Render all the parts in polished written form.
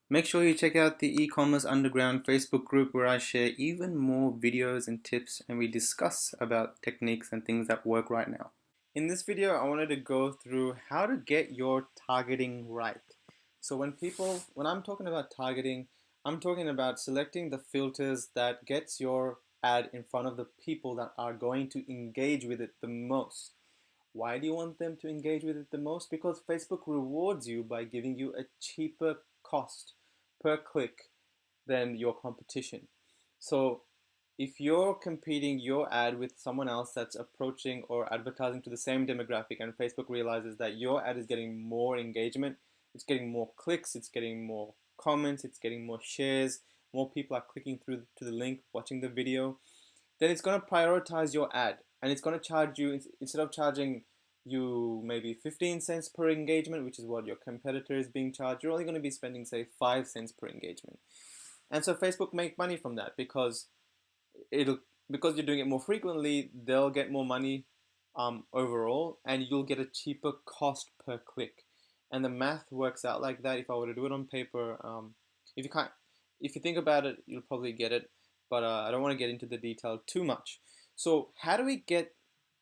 Make sure you check out the e-commerce underground Facebook group where I share even more videos and tips and we discuss about techniques and things that work right now. In this video, I wanted to go through how to get your targeting right. So when I'm talking about targeting, I'm talking about selecting the filters that gets your ad in front of the people that are going to engage with it the most. Why do you want them to engage with it the most? Because Facebook rewards you by giving you a cheaper cost per click than your competition. So if you're competing your ad with someone else that's approaching or advertising to the same demographic and Facebook realizes that your ad is getting more engagement, it's getting more clicks, it's getting more comments, it's getting more shares, more people are clicking through to the link, watching the video, then it's going to prioritize your ad and it's going to charge you, instead of charging you maybe 15 cents per engagement, which is what your competitor is being charged, you're only going to be spending say 5 cents per engagement. And so Facebook make money from that it'll because you're doing it more frequently, they'll get more money overall, and you'll get a cheaper cost per click. And the math works out like that. If I were to do it on paper, if you can't, if you think about it, you'll probably get it. But I don't want to get into the detail too much. So how do we get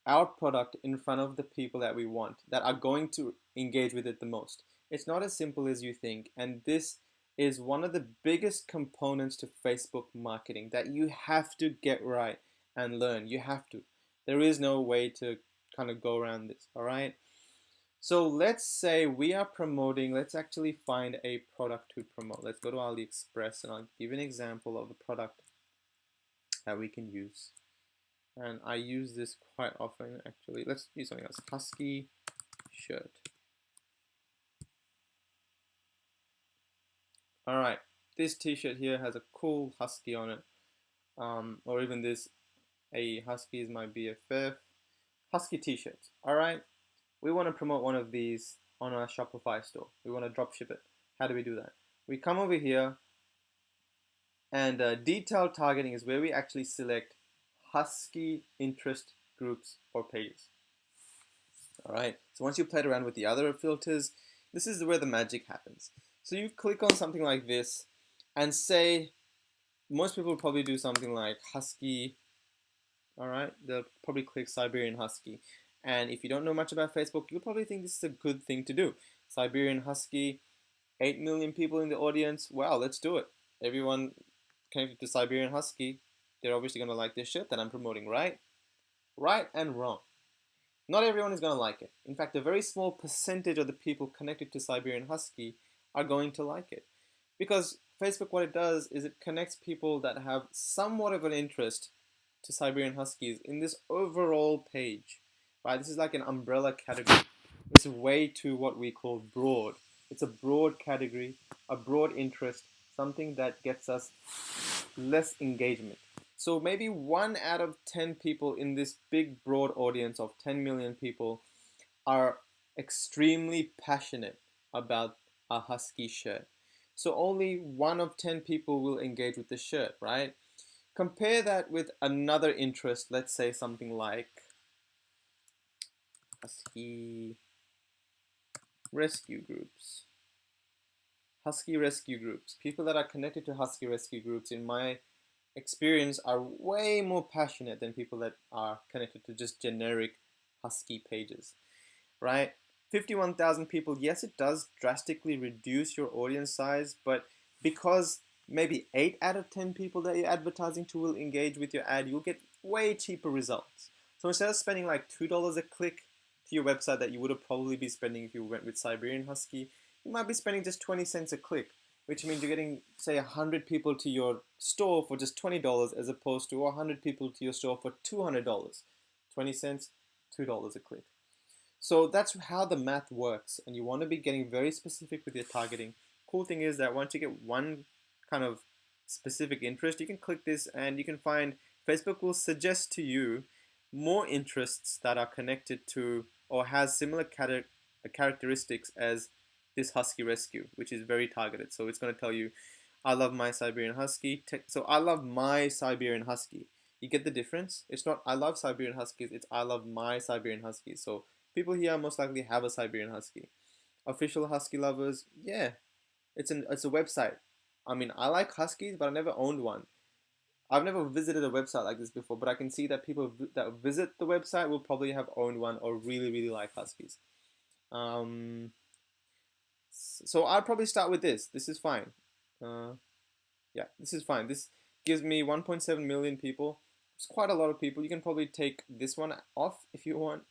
our product in front of the people that we want, that are going to engage with it the most? It's not as simple as you think, and this is one of the biggest components to Facebook marketing that you have to get right and learn. You have to. There is no way to kind of go around this, all right? So let's say we are promoting, let's actually find a product to promote. Let's go to AliExpress and I'll give an example of a product that we can use. And I use this quite often actually. Let's use something else. Husky shirt. All right, this t-shirt here has a cool husky on it. Or even this, a husky is my BFF. Husky t-shirts, all right? We want to promote one of these on our Shopify store. We want to drop ship it. How do we do that? We come over here and detailed targeting is where we actually select husky interest groups or pages. All right, so once you played around with the other filters, this is where the magic happens. So you click on something like this and say, most people will probably do something like husky. All right, they'll probably click Siberian Husky. And if you don't know much about Facebook, you'll probably think this is a good thing to do. Siberian Husky, 8 million people in the audience. Wow, let's do it. Everyone connected to Siberian Husky, they're obviously going to like this shirt that I'm promoting, right? Right and wrong. Not everyone is going to like it. In fact, a very small percentage of the people connected to Siberian Husky are going to like it. Because Facebook, what it does is it connects people that have somewhat of an interest to Siberian Huskies in this overall page. Right? This is like an umbrella category. It's way too what we call broad. It's a broad category, a broad interest, something that gets us less engagement. So maybe 1 out of 10 people in this big broad audience of 10 million people are extremely passionate about a husky shirt. So only 1 of 10 people will engage with the shirt, right? Compare that with another interest, let's say something like husky rescue groups. Husky rescue groups. People that are connected to husky rescue groups, in my experience, are way more passionate than people that are connected to just generic husky pages, right? 51,000 people, yes, it does drastically reduce your audience size, but because maybe 8 out of 10 people that you're advertising to will engage with your ad, you'll get way cheaper results. So instead of spending like $2 a click to your website that you would have probably be spending if you went with Siberian Husky, you might be spending just 20 cents a click, which means you're getting, say, 100 people to your store for just $20 as opposed to 100 people to your store for $200. 20 cents, $2 a click. So that's how the math works, and you want to be getting very specific with your targeting. Cool thing is that once you get one kind of specific interest, you can click this and you can find Facebook will suggest to you more interests that are connected to or has similar characteristics as this Husky Rescue, which is very targeted. So it's going to tell you, I love my Siberian Husky. So I love my Siberian Husky. You get the difference? It's not I love Siberian Huskies, it's I love my Siberian Huskies. So people here most likely have a Siberian Husky. Official Husky lovers, yeah, it's a website. I mean, I like huskies, but I never owned one. I've never visited a website like this before, but I can see that people that visit the website will probably have owned one or really, really like huskies. Um, so I'd probably start with this. This is fine. Uh, yeah, this is fine. This gives me 1.7 million people. It's quite a lot of people. You can probably take this one off if you want,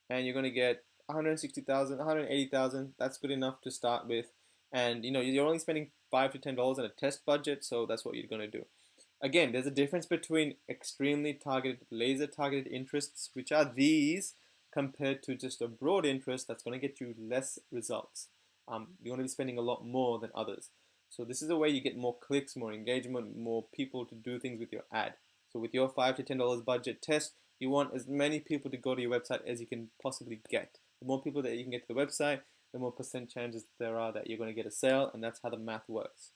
and you're going to get 160,000, 180,000. That's good enough to start with. And you're only spending $5 to $10 on a test budget, so that's what you're going to do. Again, there's a difference between extremely targeted, laser targeted interests, which are these, compared to just a broad interest that's going to get you less results. You're going to be spending a lot more than others. So this is a way you get more clicks, more engagement, more people to do things with your ad. So with your $5 to $10 budget test, you want as many people to go to your website as you can possibly get. The more people that you can get to the website, the more percent chances there are that you're going to get a sale, and that's how the math works.